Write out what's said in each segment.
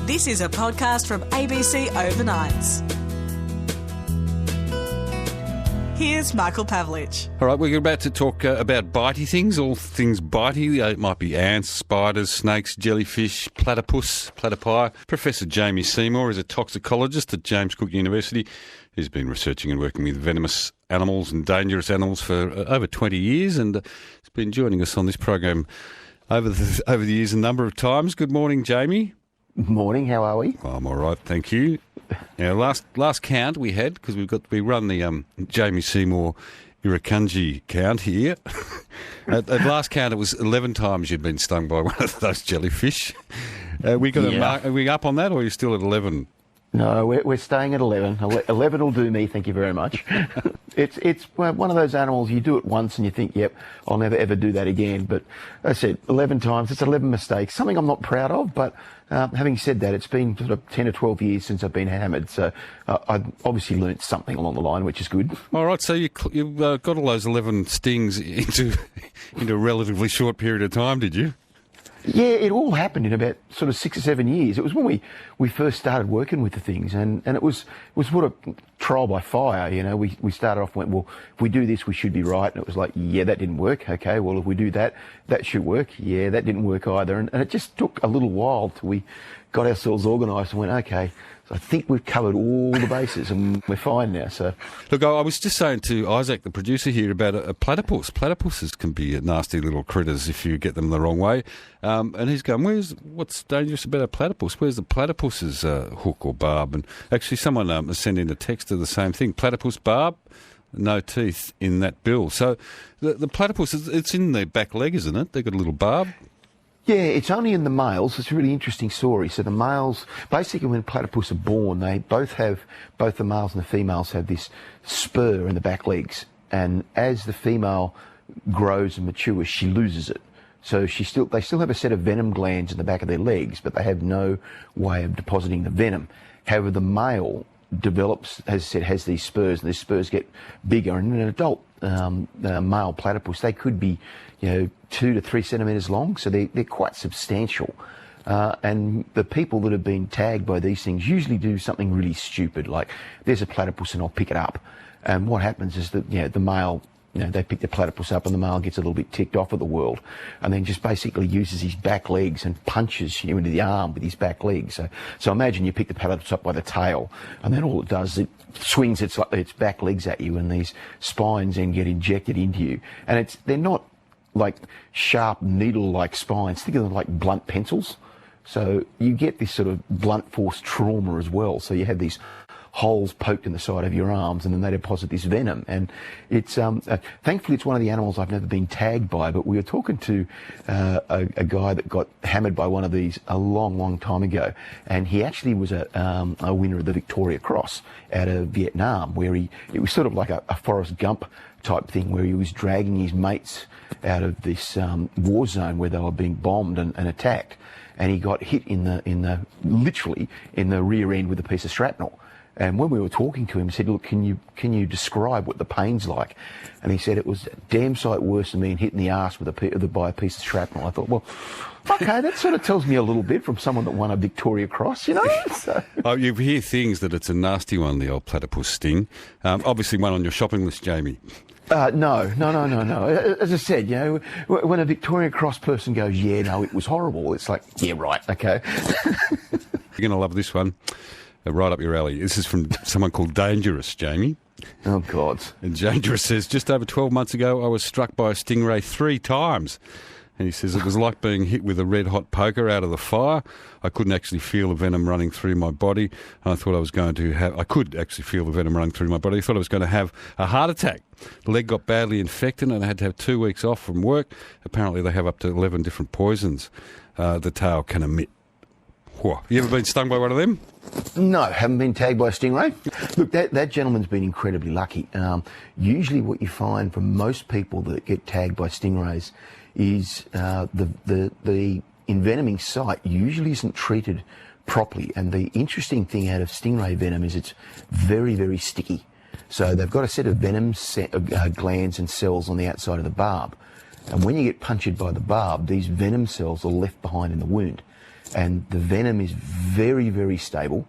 This is a podcast from ABC Overnights. Here's Michael Pavlich. All right, we're about to talk about bitey things, all things bitey. It might be ants, spiders, snakes, jellyfish, platypus, platypi. Professor Jamie Seymour is a toxicologist at James Cook University. He's been researching and working with venomous animals and dangerous animals for over 20 years, and he's been joining us on this program over the years a number of times. Good morning, Jamie. Morning, how are we? I'm all right, thank you. Now, last count we had, because we run the Jamie Seymour Irukandji count here. At last count, it was 11 times you'd been stung by one of those jellyfish. We got a mark. Are we up on that, or are you still at 11? No, we're staying at 11. 11 will do me, thank you very much. It's one of those animals, you do it once and you think, yep, I'll never ever do that again. But as I said, 11 times, it's 11 mistakes, something I'm not proud of, but having said that, it's been sort of 10 or 12 years since I've been hammered, so I've obviously learnt something along the line, which is good. All right, so you've got all those 11 stings into a relatively short period of time, did you? Yeah, it all happened in about sort of 6 or 7 years. It was when we first started working with the things, and it was sort of trial by fire. You know, we started off and went, well, if we do this, we should be right. And it was like, yeah, that didn't work. Okay, well, if we do that, that should work. Yeah, that didn't work either. And it just took a little while till we got ourselves organised and went, okay, so I think we've covered all the bases and we're fine now. So, look, I was just saying to Isaac, the producer here, about a platypus. Platypuses can be nasty little critters if you get them the wrong way. And he's going, what's dangerous about a platypus? Where's the platypus's hook or barb? And actually, someone has sent in a text of the same thing. Platypus barb, no teeth in that bill. So the platypus, it's in their back leg, isn't it? They've got a little barb. Yeah, it's only in the males. It's a really interesting story. So the males, basically when platypus are born, both the males and the females have this spur in the back legs. And as the female grows and matures, she loses it. So they still have a set of venom glands in the back of their legs, but they have no way of depositing the venom. However, the male develops, as I said, has these spurs, and these spurs get bigger. And in an adult male platypus, they could be, 2 to 3 centimetres long, so they're quite substantial. And the people that have been tagged by these things usually do something really stupid, like there's a platypus and I'll pick it up. And what happens is that the male, they pick the platypus up and the male gets a little bit ticked off at the world, and then just basically uses his back legs and punches you into the arm with his back legs. So imagine you pick the platypus up by the tail, and then all it does is it swings its back legs at you, and these spines then get injected into you. And they're not like sharp needle-like spines. Think of them like blunt pencils. So you get this sort of blunt force trauma as well. So you have these holes poked in the side of your arms, and then they deposit this venom. And it's thankfully it's one of the animals I've never been tagged by, but we were talking to a guy that got hammered by one of these a long time ago, and he actually was a winner of the Victoria Cross out of Vietnam, where it was sort of like a Forrest Gump type thing, where he was dragging his mates out of this war zone where they were being bombed and attacked, and he got hit literally in the rear end with a piece of shrapnel. And when we were talking to him, he said, look, can you describe what the pain's like? And he said it was a damn sight worse than being hit in the arse by a piece of shrapnel. I thought, well, okay, that sort of tells me a little bit from someone that won a Victoria Cross, So. Oh, you hear things that it's a nasty one, the old platypus sting. Obviously one on your shopping list, Jamie. No. As I said, when a Victoria Cross person goes, yeah, no, it was horrible, it's like, yeah, right, okay. You're going to love this one. Right up your alley. This is from someone called Dangerous, Jamie. Oh, God. And Dangerous says, just over 12 months ago, I was struck by a stingray 3 times. And he says, it was like being hit with a red-hot poker out of the fire. I couldn't actually feel the venom running through my body. And I thought I could actually feel the venom running through my body. I thought I was going to have a heart attack. The leg got badly infected and I had to have 2 weeks off from work. Apparently they have up to 11 different poisons the tail can emit. Whoa. You ever been stung by one of them? No, haven't been tagged by a stingray. Look, that gentleman's been incredibly lucky. Usually what you find from most people that get tagged by stingrays is the envenoming site usually isn't treated properly. And the interesting thing out of stingray venom is it's very, very sticky. So they've got a set of venom glands and cells on the outside of the barb. And when you get punctured by the barb, these venom cells are left behind in the wound. and the venom is very, very stable.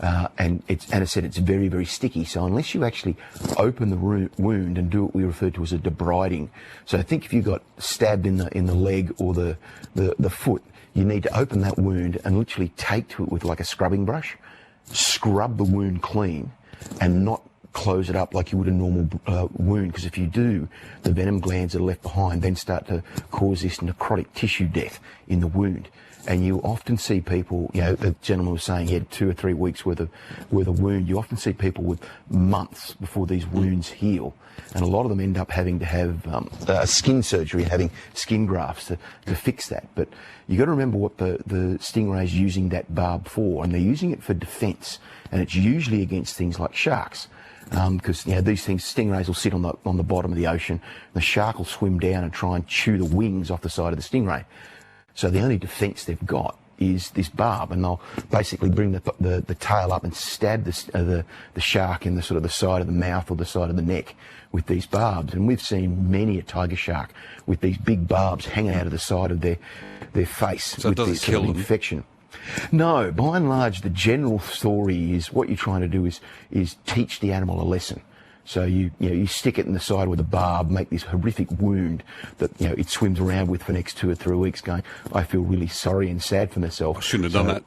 And as I said, it's very, very sticky. So unless you actually open the wound and do what we refer to as a debriding, so I think if you got stabbed in the leg or the foot, you need to open that wound and literally take to it with like a scrubbing brush, scrub the wound clean, and not close it up like you would a normal wound, because if you do, the venom glands that are left behind then start to cause this necrotic tissue death in the wound. And you often see people, the gentleman was saying he had 2 or 3 weeks worth of wound. You often see people with months before these wounds heal. And a lot of them end up having to have skin surgery, having skin grafts to fix that. But you got to remember what the stingray's using that barb for, and they're using it for defence. And it's usually against things like sharks. Because these things, stingrays will sit on the bottom of the ocean. The shark will swim down and try and chew the wings off the side of the stingray. So the only defence they've got is this barb, and they'll basically bring the tail up and stab the shark in the sort of the side of the mouth or the side of the neck with these barbs. And we've seen many a tiger shark with these big barbs hanging out of the side of their face so with this kill sort of them. infection. No, by and large, the general story is what you're trying to do is teach the animal a lesson. So you stick it in the side with a barb, make this horrific wound that it swims around with for the next 2 or 3 weeks, going, I feel really sorry and sad for myself. I shouldn't have done that.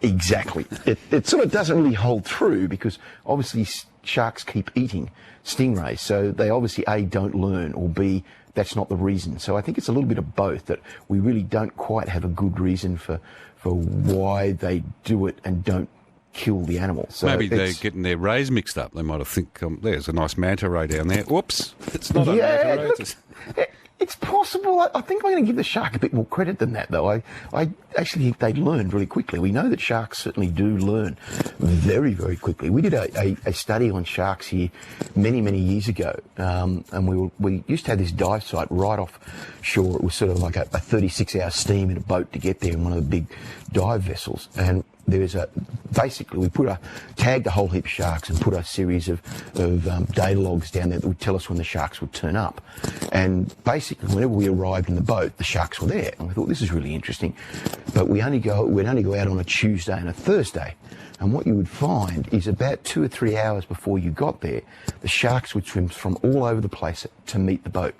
Exactly. It sort of doesn't really hold true, because obviously sharks keep eating stingrays, so they obviously A, don't learn, or B, that's not the reason. So I think it's a little bit of both, that we really don't quite have a good reason for why they do it and don't kill the animal. So maybe they're getting their rays mixed up. They might have think, there's a nice manta ray down there. Whoops, it's not a manta ray. Look, it's possible. I think I'm going to give the shark a bit more credit than that, though. I actually think they learn really quickly. We know that sharks certainly do learn very, very quickly. We did a study on sharks here many, many years ago, and we used to have this dive site right off shore. It was sort of like a 36-hour steam in a boat to get there in one of the big dive vessels, and basically we tagged a whole heap of sharks and put a series of data logs down there that would tell us when the sharks would turn up. And basically whenever we arrived in the boat, the sharks were there. And we thought, this is really interesting. But we'd only go out on a Tuesday and a Thursday. And what you would find is about 2 or 3 hours before you got there, the sharks would swim from all over the place to meet the boat.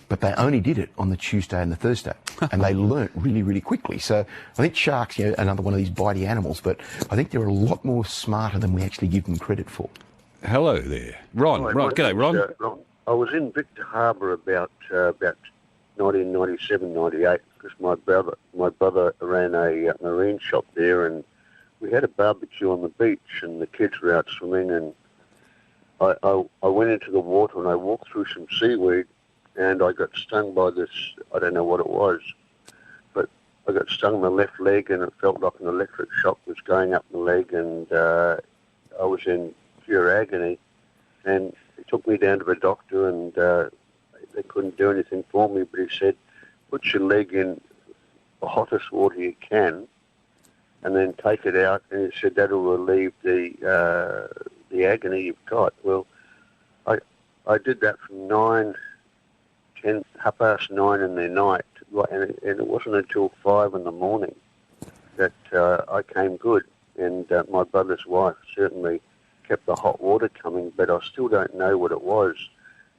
But they only did it on the Tuesday and the Thursday, and they learnt really, really quickly. So I think sharks, another one of these bitey animals, but I think they're a lot more smarter than we actually give them credit for. Hello there, Ron. G'day, Ron. I was in Victor Harbour about 1997, 98, because my brother ran a marine shop there, and we had a barbecue on the beach, and the kids were out swimming, and I went into the water and I walked through some seaweed. And I got stung by this, I don't know what it was, but I got stung in the left leg, and it felt like an electric shock was going up my leg, and I was in pure agony. And he took me down to the doctor, and they couldn't do anything for me, but he said, put your leg in the hottest water you can, and then take it out, and he said that'll relieve the agony you've got. Well, I did that from 9:30 in the night, and it wasn't until 5 in the morning that I came good. And my brother's wife certainly kept the hot water coming, but I still don't know what it was.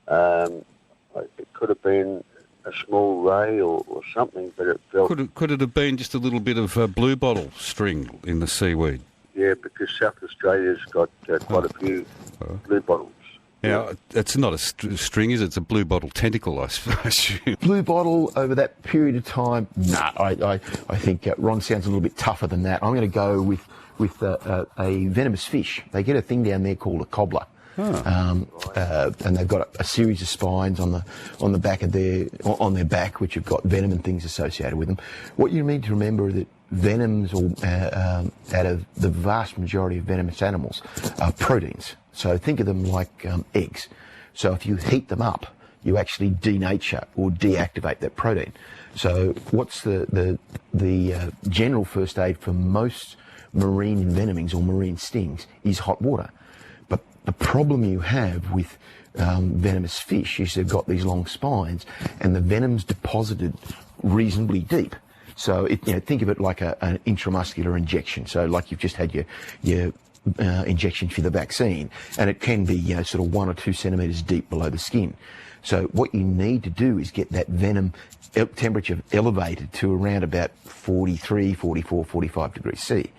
It could have been a small ray or something, but it felt... Could it have been just a little bit of blue bottle string in the seaweed? Yeah, because South Australia's got quite a few blue bottles. Now, it's not a string, is it? It's a blue bottle tentacle, I assume. Blue bottle over that period of time? No, I think Ron sounds a little bit tougher than that. I'm going to go with a venomous fish. They get a thing down there called a cobbler. And they've got a series of spines on the back of on their back, which have got venom and things associated with them. What you need to remember is that venoms, out of the vast majority of venomous animals, are proteins. So think of them like eggs. So if you heat them up, you actually denature or deactivate that protein. So what's the general first aid for most marine envenomings or marine stings is hot water. But the problem you have with venomous fish is they've got these long spines, and the venom's deposited reasonably deep. So think of it like an intramuscular injection. So like you've just had your injection for the vaccine, and it can be sort of 1 or 2 centimetres deep below the skin. So what you need to do is get that venom temperature elevated to around about 43, 44, 45 degrees C.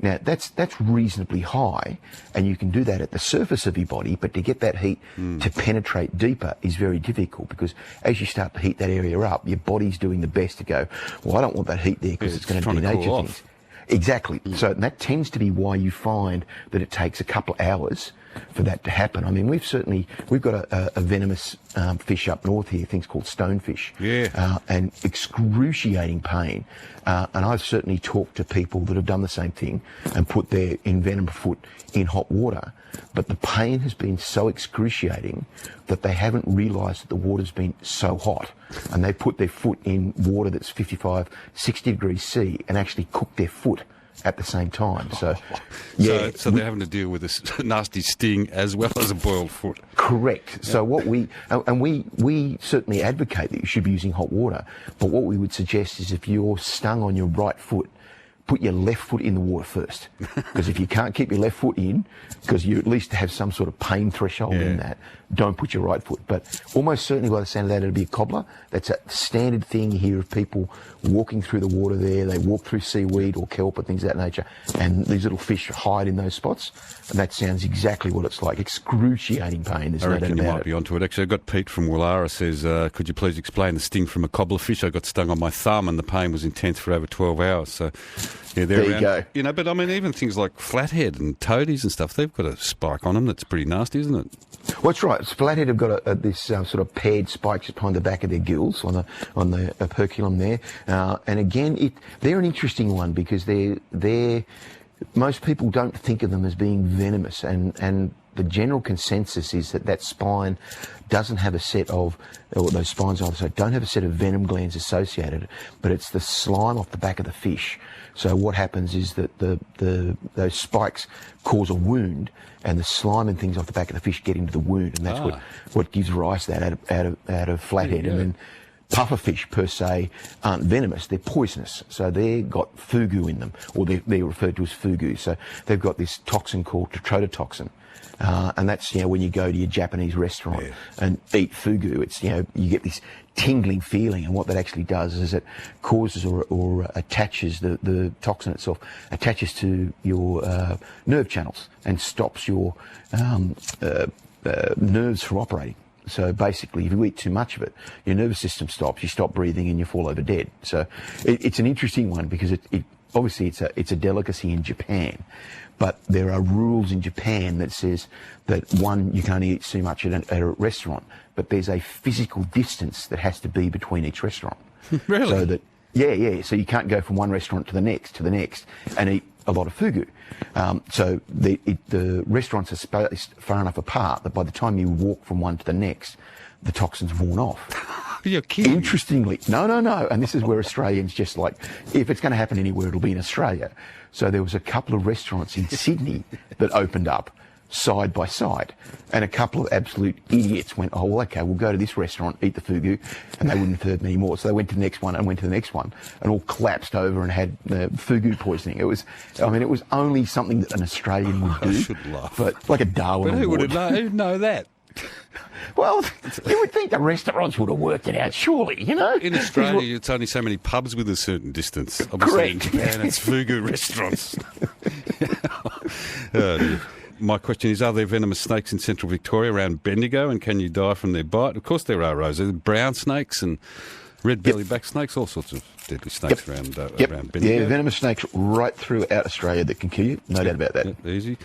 Now, that's reasonably high, and you can do that at the surface of your body, but to get that heat to penetrate deeper is very difficult, because as you start to heat that area up, your body's doing the best to go, well, I don't want that heat there because it's going to denature things. Exactly. So that tends to be why you find that it takes a couple of hours for that to happen. I mean, we've got a venomous fish up north here, things called stonefish. Yeah. And excruciating pain. And I've certainly talked to people that have done the same thing and put their envenomed foot in hot water. But the pain has been so excruciating that they haven't realised that the water's been so hot. And they put their foot in water that's 55, 60 degrees C and actually cook their foot at the same time. So, yeah. So they're having to deal with this nasty sting as well as a boiled foot. Correct. Yeah. So what we certainly advocate that you should be using hot water, but what we would suggest is if you're stung on your right foot, put your left foot in the water first. Because if you can't keep your left foot in, because you at least have some sort of pain threshold in that, don't put your right foot. But almost certainly by the sound of that, it'll be a cobbler. That's a standard thing you hear of people walking through the water there. They walk through seaweed or kelp or things of that nature, and these little fish hide in those spots. And that sounds exactly what it's like. Excruciating pain. There's I no reckon doubt you about might it. be onto it. Actually, I got Pete from Willara says, could you please explain the sting from a cobblerfish? I got stung on my thumb and the pain was intense for over 12 hours. So, yeah, there you go. You know, but I mean, even things like flathead and toadies and stuff, they've got a spike on them that's pretty nasty, isn't it? Well, that's right. Flathead have got this sort of paired spikes behind the back of their gills on the operculum there, and again, they're an interesting one because they're most people don't think of them as being venomous, and the general consensus is that spine doesn't have a set of, or those spines either don't have a set of venom glands associated, but it's the slime off the back of the fish. So what happens is that those spikes cause a wound, and the slime and things off the back of the fish get into the wound, and that's what gives rise to that out of flathead. And then pufferfish per se aren't venomous, they're poisonous. So they've got fugu in them, or they're referred to as fugu. So they've got this toxin called tetrodotoxin. And that's, when you go to your Japanese restaurant and eat fugu, it's, you get this tingling feeling, and what that actually does is it causes or attaches the toxin itself, attaches to your nerve channels and stops your nerves from operating. So basically, if you eat too much of it, your nervous system stops, you stop breathing, and you fall over dead. So it's an interesting one because it obviously it's a delicacy in Japan, but there are rules in Japan that says that one, you can only eat so much at a restaurant, but there's a physical distance that has to be between each restaurant. Really? So that so you can't go from one restaurant to the next, and eat a lot of fugu. So the restaurants are spaced far enough apart that by the time you walk from one to the next, the toxin's worn off. You're kidding. Interestingly, no. And this is where Australians just like, if it's going to happen anywhere, it'll be in Australia. So there was a couple of restaurants in Sydney that opened up side by side, and a couple of absolute idiots went, oh, well, okay, we'll go to this restaurant, eat the fugu, and they wouldn't serve many more. So they went to the next one and went to the next one, and all collapsed over and had fugu poisoning. It was only something that an Australian would do. I should laugh. But like a Darwin But who Award. would know that? Well, you would think the restaurants would have worked it out, surely, In Australia, it's only so many pubs with a certain distance. Obviously, in Japan, it's fugu restaurants. Oh, dear. My question is, are there venomous snakes in central Victoria around Bendigo, and can you die from their bite? Of course there are, Rose. There are brown snakes and red-belly-back snakes, all sorts of deadly snakes around Bendigo. Yeah, venomous snakes right throughout Australia that can kill you. No doubt about that. Easy.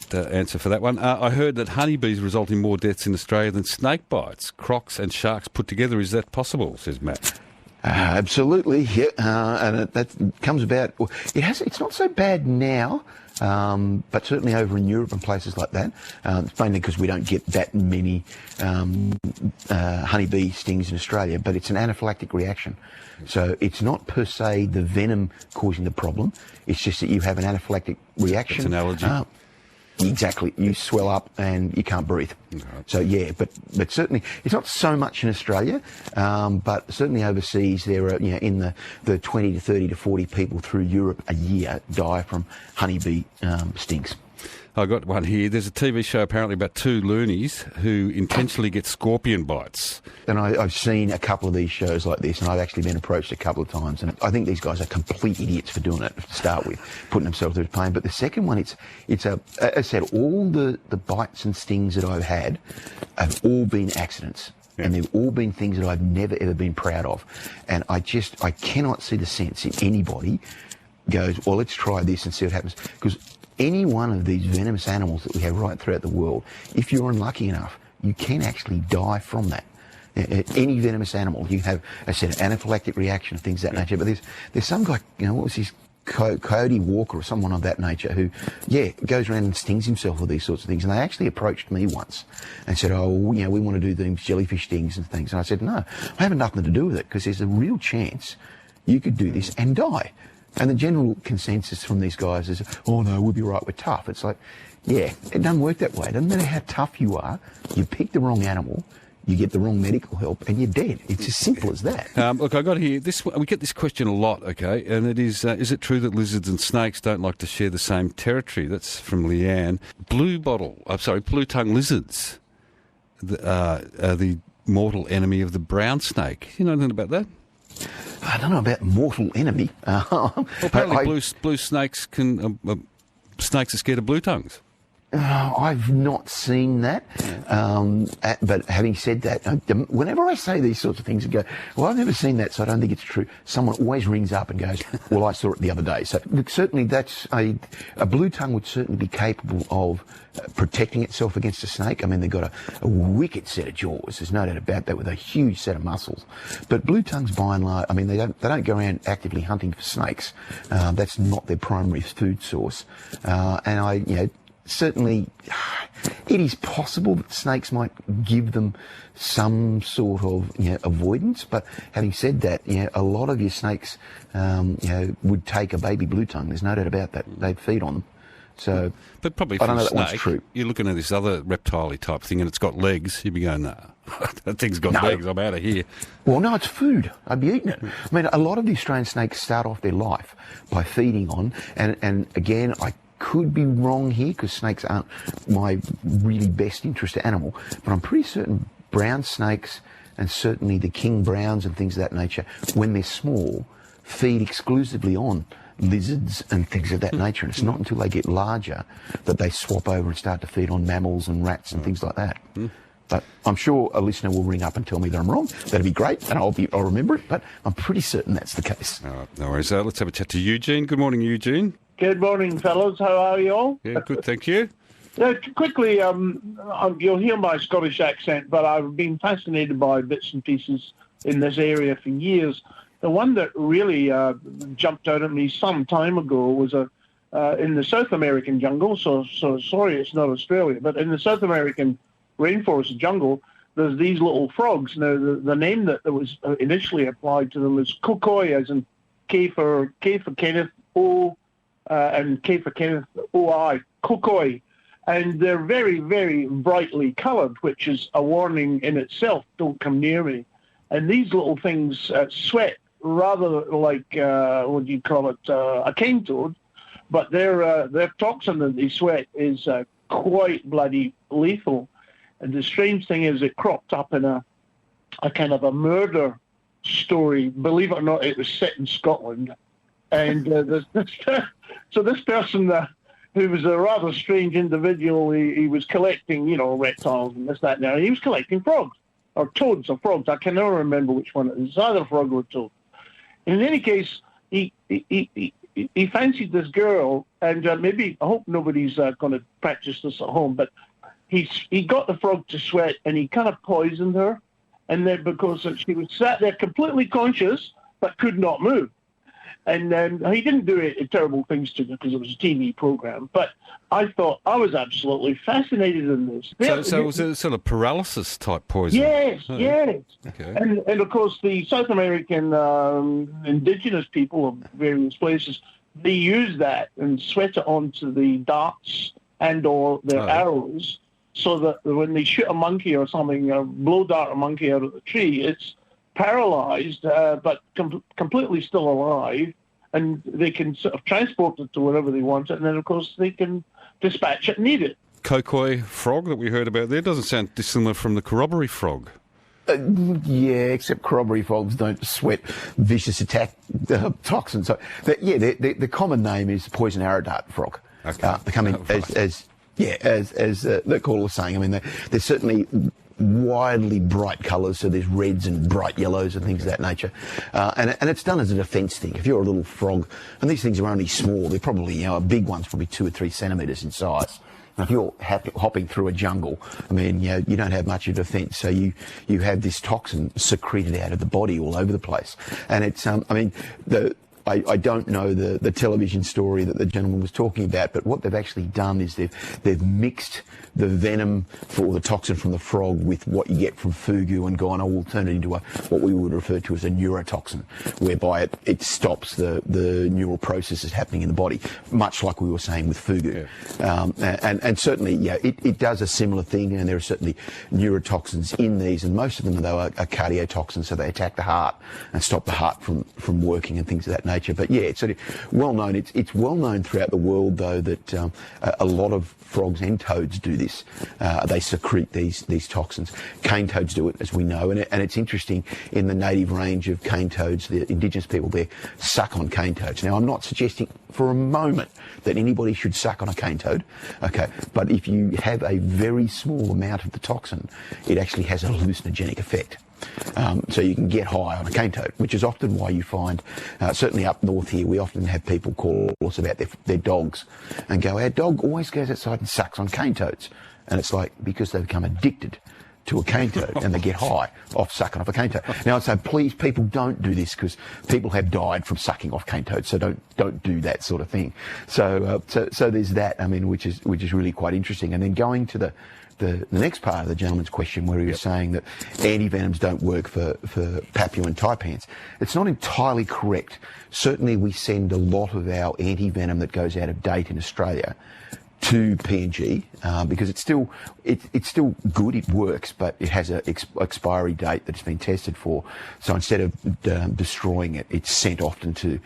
That answer for that one. I heard that honeybees result in more deaths in Australia than snake bites. Crocs and sharks put together. Is that possible, says Matt? Absolutely, yeah. And that comes about. It's not so bad now, but certainly over in Europe and places like that. It's mainly because we don't get that many honeybee stings in Australia, but it's an anaphylactic reaction. So it's not per se the venom causing the problem. It's just that you have an anaphylactic reaction. It's an allergy. Exactly. You swell up and you can't breathe. Okay. So, yeah, but certainly it's not so much in Australia, but certainly overseas there are, in the 20 to 30 to 40 people through Europe a year die from honeybee stings. I got one here. There's a TV show apparently about two loonies who intentionally get scorpion bites. And I've seen a couple of these shows like this, and I've actually been approached a couple of times, and I think these guys are complete idiots for doing it to start with, putting themselves through pain. But the second one, as I said, all the bites and stings that I've had have all been accidents. Yeah. And they've all been things that I've never, ever been proud of. And I cannot see the sense in anybody goes, well, let's try this and see what happens. Because any one of these venomous animals that we have right throughout the world, if you're unlucky enough, you can actually die from that. Any venomous animal, you have, as I said, an anaphylactic reaction, things of that nature. But there's some guy, what was his, Coyote Walker or someone of that nature who, goes around and stings himself with these sorts of things. And they actually approached me once and said, we want to do these jellyfish stings and things. And I said, no, I have nothing to do with it, because there's a real chance you could do this and die. And the general consensus from these guys is, oh no, we'll be right, we're tough. It's like, it doesn't work that way. It doesn't matter how tough you are, you pick the wrong animal, you get the wrong medical help, and you're dead. It's as simple as that. Look, I got here, we get this question a lot, okay, and it is it true that lizards and snakes don't like to share the same territory? That's from Leanne. Blue-tongue lizards are the mortal enemy of the brown snake. You know anything about that? I don't know about mortal enemy. Well, apparently blue snakes snakes are scared of blue tongues. I've not seen that. But having said that, whenever I say these sorts of things and go, well, I've never seen that, so I don't think it's true, someone always rings up and goes, well, I saw it the other day. So look, certainly that's a blue tongue would certainly be capable of protecting itself against a snake. I mean, they've got a wicked set of jaws. There's no doubt about that, with a huge set of muscles. But blue tongues, by and large, I mean, they don't go around actively hunting for snakes. That's not their primary food source. And certainly, it is possible that snakes might give them some sort of avoidance. But having said that, a lot of your snakes would take a baby blue tongue. There's no doubt about that. They'd feed on them. So, but probably I don't know for a that snake, one's true. You're looking at this other reptile-y type thing, and it's got legs. You'd be going, nah, that thing's got legs. I'm out of here. Well, no, it's food. I'd be eating it. I mean, a lot of the Australian snakes start off their life by feeding on, and again, I could be wrong here because snakes aren't my really best interest animal, but I'm pretty certain brown snakes, and certainly the king browns and things of that nature, when they're small, feed exclusively on lizards and things of that nature. And it's not until they get larger that they swap over and start to feed on mammals and rats and things like that. But I'm sure a listener will ring up and tell me that I'm wrong. That'd be great, and I'll remember it, but I'm pretty certain that's the case. No worries. Let's have a chat to Eugene. Good morning, Eugene. Good morning, fellows. How are you all? Yeah, good, thank you. Quickly, you'll hear my Scottish accent, but I've been fascinated by bits and pieces in this area for years. The one that really jumped out at me some time ago was in the South American jungle. So sorry, it's not Australia, but in the South American rainforest jungle, there's these little frogs. Now, the name that was initially applied to them was kukoi, as in K for Kenneth, O, and K for Kenneth, O-I, kukoi. And they're very, very brightly coloured, which is a warning in itself. Don't come near me. And these little things sweat rather like, what do you call it, a cane toad. But their toxin that they sweat is quite bloody lethal. And the strange thing is it cropped up in a kind of a murder story. Believe it or not, it was set in Scotland. And so this person, who was a rather strange individual, he was collecting, reptiles and this, that, and that. He was collecting frogs, or toads or frogs. I can never remember which one it is. It's either a frog or a toad. In any case, he fancied this girl, and I hope nobody's going to practice this at home, but he got the frog to sweat, and he kind of poisoned her, and then because she was sat there completely conscious but could not move. And he didn't do terrible things to her because it was a TV program. But I thought I was absolutely fascinated in this. So it was a sort of paralysis type poison? Yes, yes. Okay. And of course, the South American indigenous people of various places, they use that and sweat it onto the darts and or their arrows, so that when they shoot a monkey or something, or blow dart a monkey out of the tree, it's paralyzed but completely still alive, and they can sort of transport it to wherever they want it, and then, of course, they can dispatch it and eat it. Kokoi frog that we heard about there doesn't sound dissimilar from the corroboree frog. Yeah, except corroboree frogs don't sweat vicious attack toxins. So, the common name is poison arrow dart frog. Okay. They come in as the caller was saying. I mean, they're certainly widely bright colours, so there's reds and bright yellows and things of that nature. And it's done as a defence thing. If you're a little frog, and these things are only small, they're probably, a big one's probably 2 or 3 centimetres in size. Now, if you're hopping through a jungle, I mean, you don't have much of defence, so you have this toxin secreted out of the body all over the place. And it's, I don't know the television story that the gentleman was talking about, but what they've actually done is they've mixed the venom for the toxin from the frog with what you get from fugu and gone, we'll turn it into what we would refer to as a neurotoxin, whereby it stops the neural processes happening in the body, much like we were saying with fugu. Yeah. And certainly, it does a similar thing, and there are certainly neurotoxins in these, and most of them, though, are cardiotoxins, so they attack the heart and stop the heart from working and things of that nature. But it's sort of well known. It's well known throughout the world, though, that a lot of frogs and toads do this. They secrete these toxins. Cane toads do it, as we know, and it's interesting. In the native range of cane toads, the indigenous people there suck on cane toads. Now, I'm not suggesting for a moment that anybody should suck on a cane toad, okay? But if you have a very small amount of the toxin, it actually has a hallucinogenic effect. So you can get high on a cane toad, which is often why you find, certainly up north here, we often have people call us about their dogs and go, our dog always goes outside and sucks on cane toads. And it's like, because they become addicted to a cane toad and they get high off sucking off a cane toad. Now, I'd say, please, people, don't do this, because people have died from sucking off cane toads, so don't do that sort of thing. So there's that, I mean, which is really quite interesting. And then going to the next part of the gentleman's question, where he was saying that antivenoms don't work for Papuan taipans, it's not entirely correct. Certainly we send a lot of our antivenom that goes out of date in Australia to PNG because it's still good, it works, but it has an expiry date that it's been tested for. So instead of destroying it, it's sent often to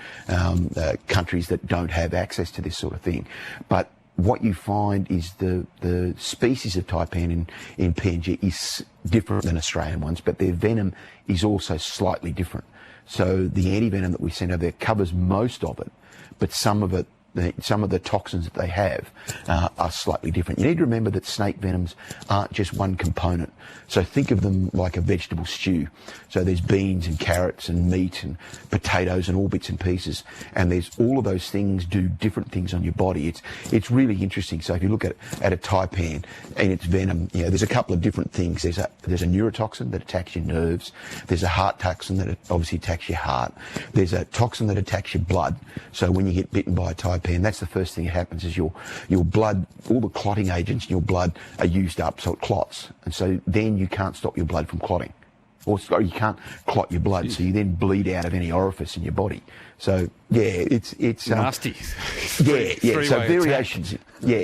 countries that don't have access to this sort of thing. But what you find is the species of taipan in PNG is different than Australian ones, but their venom is also slightly different. So the antivenom that we send over there covers most of it, but some of the toxins that they have are slightly different. You need to remember that snake venoms aren't just one component. So think of them like a vegetable stew. So there's beans and carrots and meat and potatoes and all bits and pieces. And there's all of those things do different things on your body. It's really interesting. So if you look at a taipan and its venom, there's a couple of different things. There's a neurotoxin that attacks your nerves. There's a heart toxin that obviously attacks your heart. There's a toxin that attacks your blood. So when you get bitten by a taipan, that's the first thing that happens, is your blood, all the clotting agents in your blood are used up, so it clots. And so then you can't stop your blood from clotting. Or you can't clot your blood, so you then bleed out of any orifice in your body. So, it's nasty. So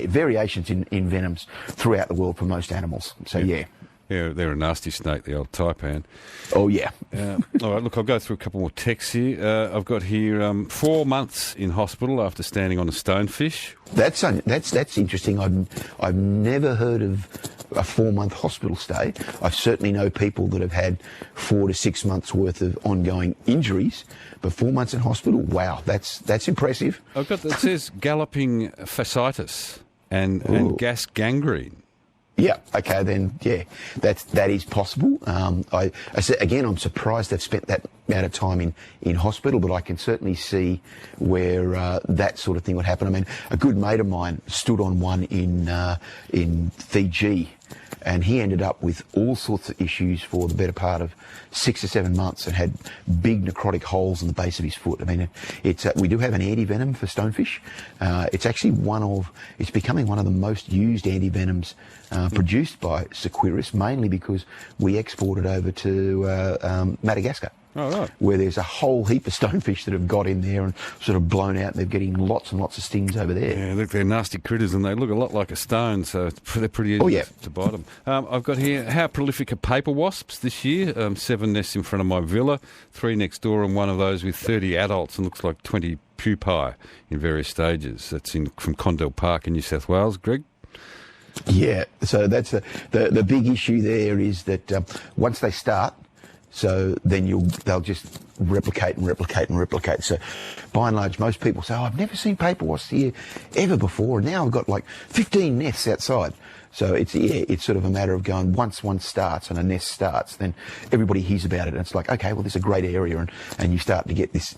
variations in venoms throughout the world for most animals. So, Yeah, they're a nasty snake, the old taipan. Oh, yeah. All right, look, I'll go through a couple more texts here. I've got here 4 months in hospital after standing on a stonefish. That's interesting. I've never heard of a 4-month hospital stay. I certainly know people that have had 4 to 6 months worth of ongoing injuries, but 4 months in hospital, wow, that's impressive. I've got, it says galloping fasciitis and gas gangrene. Yeah. Okay. Then, that is possible. I said again, I'm surprised they've spent that amount of time in hospital, but I can certainly see where that sort of thing would happen. I mean, a good mate of mine stood on one in Fiji, and he ended up with all sorts of issues for the better part of 6 or 7 months and had big necrotic holes in the base of his foot. I mean, we do have an antivenom for stonefish. It's actually it's becoming one of the most used antivenoms produced by Seqirus, mainly because we export it over to Madagascar. where there's a whole heap of stonefish that have got in there and sort of blown out, and they're getting lots and lots of stings over there. Yeah, look, they're nasty critters, and they look a lot like a stone, so they're pretty easy to bite them. I've got here, how prolific are paper wasps this year? 7 nests in front of my villa, 3 next door, and one of those with 30 adults, and looks like 20 pupae in various stages. That's from Condell Park in New South Wales. Greg? Yeah, so that's the big issue there is that once they start, so then they'll just replicate and replicate and replicate. So by and large, most people say, I've never seen paper wasps here ever before, and now I've got like 15 nests outside. So it's sort of a matter of going, once one starts and a nest starts, then everybody hears about it, and it's like, okay, well, this is a great area, and you start to get this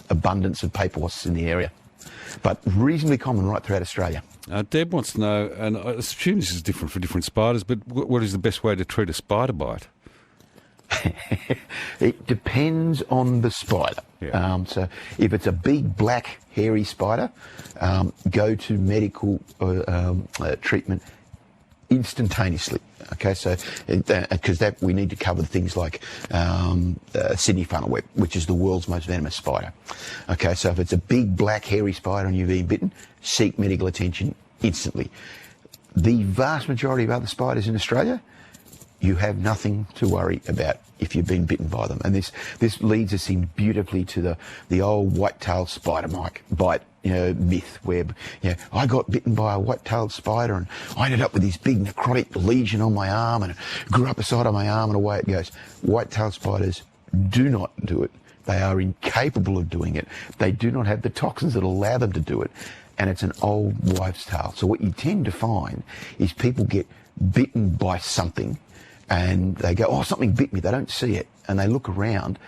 abundance of paper wasps in the area. But reasonably common right throughout Australia. Deb wants to know, and I assume this is different for different spiders, but what is the best way to treat a spider bite? It depends on the spider. Yeah. So if it's a big, black, hairy spider, go to medical treatment instantaneously. Okay, so because we need to cover things like Sydney funnel web, which is the world's most venomous spider. Okay, so if it's a big, black, hairy spider and you've been bitten, seek medical attention instantly. The vast majority of other spiders in Australia, you have nothing to worry about if you've been bitten by them. And this leads us in beautifully to the old white-tailed spider bite myth where I got bitten by a white-tailed spider and I ended up with this big necrotic lesion on my arm and it grew up the side of my arm, and away it goes. White-tailed spiders do not do it. They are incapable of doing it. They do not have the toxins that allow them to do it. And it's an old wives' tale. So what you tend to find is people get bitten by something and they go, oh, something bit me. They don't see it. And they look around,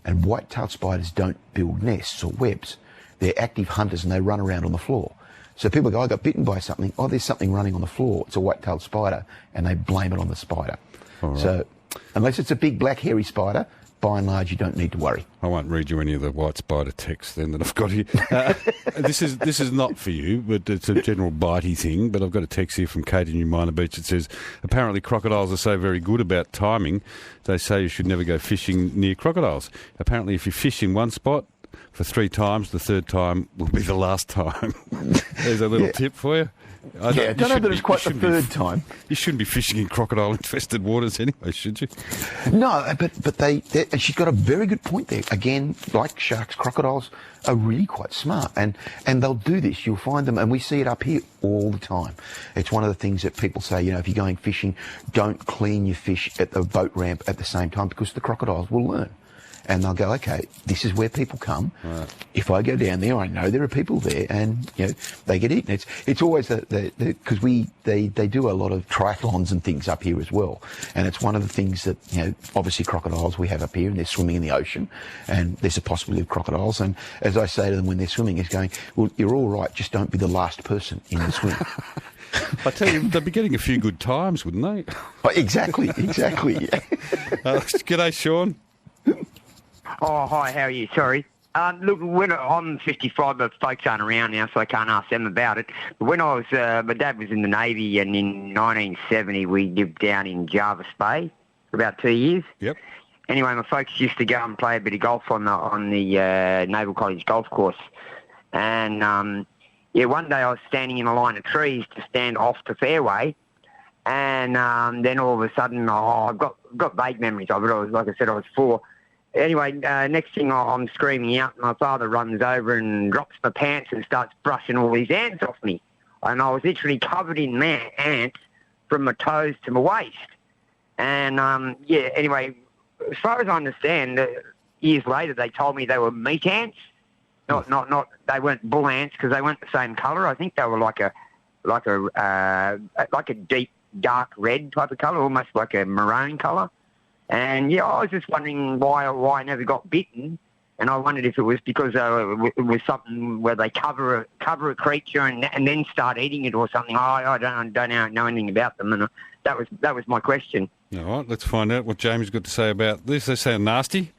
and white-tailed spiders don't build nests or webs. They're active hunters and they run around on the floor. So people go, I got bitten by something. Oh, there's something running on the floor. It's a white-tailed spider. And they blame it on the spider. Right. So unless it's a big, black, hairy spider, by and large, you don't need to worry. I won't read you any of the white spider texts then that I've got here. This is not for you, but it's a general bitey thing. But I've got a text here from Kate in New Minor Beach that says, apparently crocodiles are so very good about timing, they say you should never go fishing near crocodiles. Apparently if you fish in one spot for 3 times, the 3rd time will be the last time. There's a little tip for you. I don't know that it's quite the 3rd time. You shouldn't be fishing in crocodile-infested waters anyway, should you? No, but and she's got a very good point there. Again, like sharks, crocodiles are really quite smart, and they'll do this. You'll find them, and we see it up here all the time. It's one of the things that people say, if you're going fishing, don't clean your fish at the boat ramp at the same time, because the crocodiles will learn. And they'll go, okay, this is where people come. Right. If I go down there, I know there are people there, and they get eaten. It's always because they do a lot of triathlons and things up here as well, and it's one of the things that obviously crocodiles we have up here, and they're swimming in the ocean, and there's a possibility of crocodiles. And as I say to them when they're swimming, is going, well, you're all right, just don't be the last person in the swim. I tell you, they'd be getting a few good times, wouldn't they? Oh, exactly. G'day, Sean. Oh, hi, how are you? Sorry. Look, I'm 55, but folks aren't around now, so I can't ask them about it. But when I was, my dad was in the Navy, and in 1970 we lived down in Jarvis Bay for about 2 years. Yep. Anyway, my folks used to go and play a bit of golf on the Naval College golf course. And, one day I was standing in a line of trees to stand off the fairway, and then all of a sudden, I've got vague memories of it. Like I said, I was 4. Anyway, next thing I'm screaming out, my father runs over and drops my pants and starts brushing all these ants off me. And I was literally covered in ants from my toes to my waist. And, anyway, as far as I understand, years later they told me they were meat ants. Not they weren't bull ants because they weren't the same colour. I think they were like a deep, dark red type of colour, almost like a maroon colour. And, I was just wondering why I never got bitten, and I wondered if it was because it was something where they cover a creature and then start eating it or something. I don't know anything about them, and that was my question. All right, let's find out what Jamie's got to say about this. They sound nasty.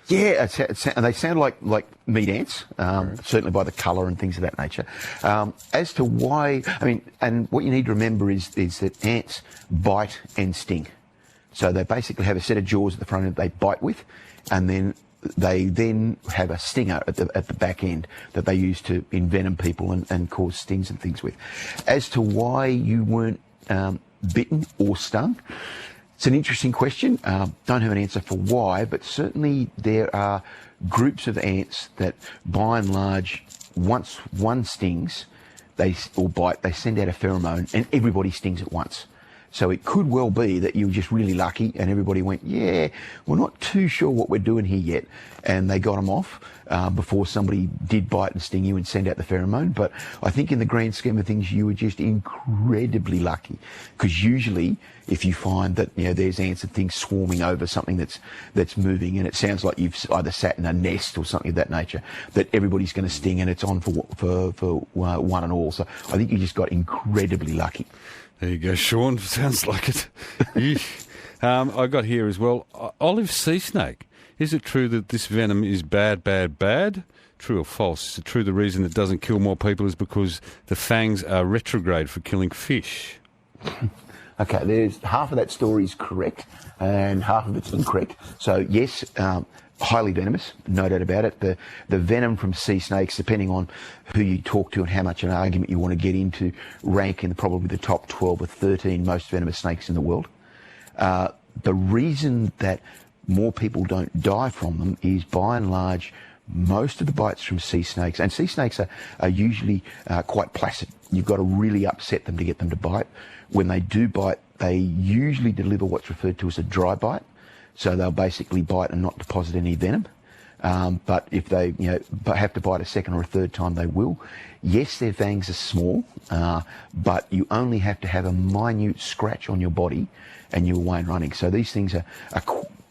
Yeah, and they sound like meat ants, certainly by the colour and things of that nature. As to why, and what you need to remember is that ants bite and sting. So they basically have a set of jaws at the front end that they bite with, and then they have a stinger at the back end that they use to envenom people and cause stings and things with. As to why you weren't bitten or stung, it's an interesting question. Don't have an answer for why, but certainly there are groups of ants that, by and large, once one stings or bite, they send out a pheromone and everybody stings at once. So it could well be that you were just really lucky and everybody went, yeah, we're not too sure what we're doing here yet. And they got them off before somebody did bite and sting you and send out the pheromone. But I think in the grand scheme of things, you were just incredibly lucky. Because usually if you find that, there's ants and things swarming over something that's moving, and it sounds like you've either sat in a nest or something of that nature, that everybody's going to sting and it's on for one and all. So I think you just got incredibly lucky. There you go, Sean. Sounds like it. I got here as well. Olive sea snake. Is it true that this venom is bad? True or false? Is it true the reason it doesn't kill more people is because the fangs are retrograde for killing fish? Okay, there's half of that story is correct and half of it's incorrect. So yes, highly venomous, no doubt about it. The venom from sea snakes, depending on who you talk to and how much an argument you want to get into, rank in probably the top 12 or 13 most venomous snakes in the world. The reason that more people don't die from them is, by and large, most of the bites from sea snakes, and sea snakes are usually quite placid. You've got to really upset them to get them to bite. When they do bite, they usually deliver what's referred to as a dry bite. So they'll basically bite and not deposit any venom. But if they have to bite a second or a third time, they will. Yes, their fangs are small, but you only have to have a minute scratch on your body and you're away and running. So these things are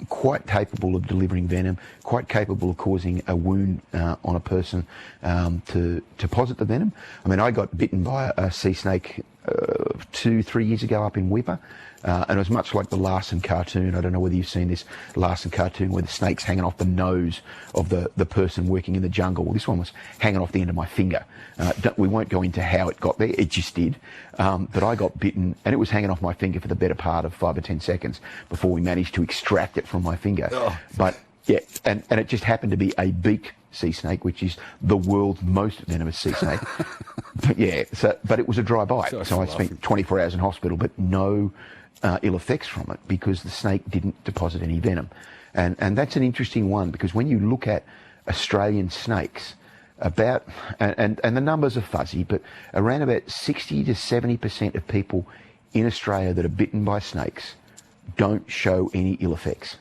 quite capable of delivering venom, quite capable of causing a wound on a person to deposit the venom. I mean, I got bitten by a sea snake 2-3 years ago up in Weipa. And it was much like the Larson cartoon. I don't know whether you've seen this Larson cartoon where the snake's hanging off the nose of the person working in the jungle. Well, this one was hanging off the end of my finger. We won't go into how it got there. It just did. But I got bitten, and it was hanging off my finger for the better part of 5 or 10 seconds before we managed to extract it from my finger. Oh. But yeah, and it just happened to be a beaked sea snake, which is the world's most venomous sea snake. But yeah, but it was a dry bite. So I spent 24 hours in hospital, but no ill effects from it because the snake didn't deposit any venom. And that's an interesting one, because when you look at Australian snakes, and the numbers are fuzzy, but around about 60 to 70% of people in Australia that are bitten by snakes don't show any ill effects.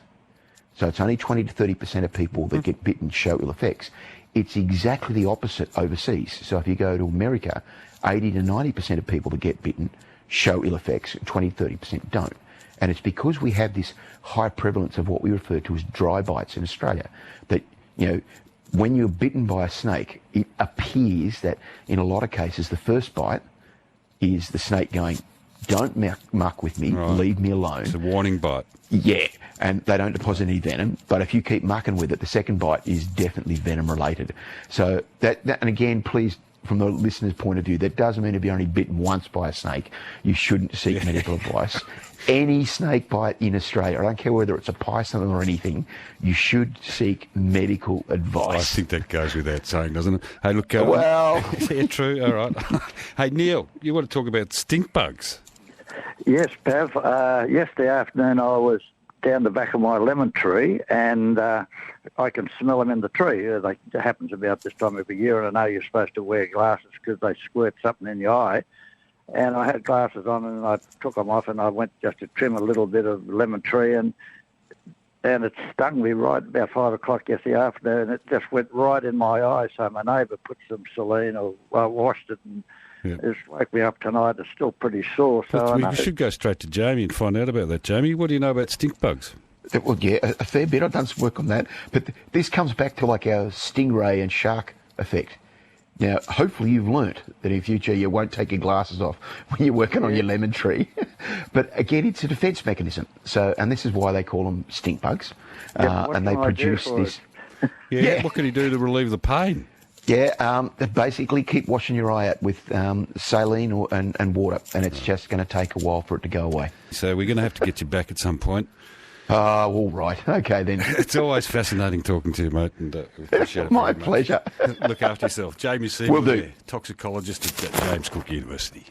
So it's only 20 to 30% of people that get bitten show ill effects. It's exactly the opposite overseas. So if you go to America, 80 to 90% of people that get bitten show ill effects, 20 to 30% don't. And it's because we have this high prevalence of what we refer to as dry bites in Australia, that, when you're bitten by a snake, it appears that in a lot of cases the first bite is the snake going, don't muck with me, right, leave me alone. It's a warning bite. Yeah, and they don't deposit any venom. But if you keep mucking with it, the second bite is definitely venom related. So that and again, please, from the listener's point of view, that doesn't mean if you're only bitten once by a snake, you shouldn't seek medical advice. Any snake bite in Australia, I don't care whether it's a python or anything, you should seek medical advice. I think that goes without saying, doesn't it? Hey, look, well, yeah, true. All right. Hey, Neil, you want to talk about stink bugs? Yes, Pav. Yesterday afternoon I was down the back of my lemon tree, and I can smell them in the tree. It happens about this time of the year, and I know you're supposed to wear glasses because they squirt something in your eye. And I had glasses on, and I took them off, and I went just to trim a little bit of lemon tree, and it stung me right about 5 o'clock yesterday afternoon. It just went right in my eye. So my neighbour put some saline, or washed it, and it's woke me up tonight. It's still pretty sore. So we should go straight to Jamie and find out about that. Jamie, what do you know about stink bugs? Well, yeah, a fair bit. I've done some work on that. But this comes back to like our stingray and shark effect. Now, hopefully you've learnt that in future you won't take your glasses off when you're working on your lemon tree. But again, it's a defence mechanism. So, and this is why they call them stink bugs. And they produce this. Yeah, what can he do to relieve the pain? Yeah, basically keep washing your eye out with saline and water, and it's just going to take a while for it to go away. So we're going to have to get you back at some point. All right. Okay, then. It's always fascinating talking to you, mate. And, we appreciate it. My very much. pleasure. Look after yourself. Jamie Seaman, Will do. toxicologist at James Cook University.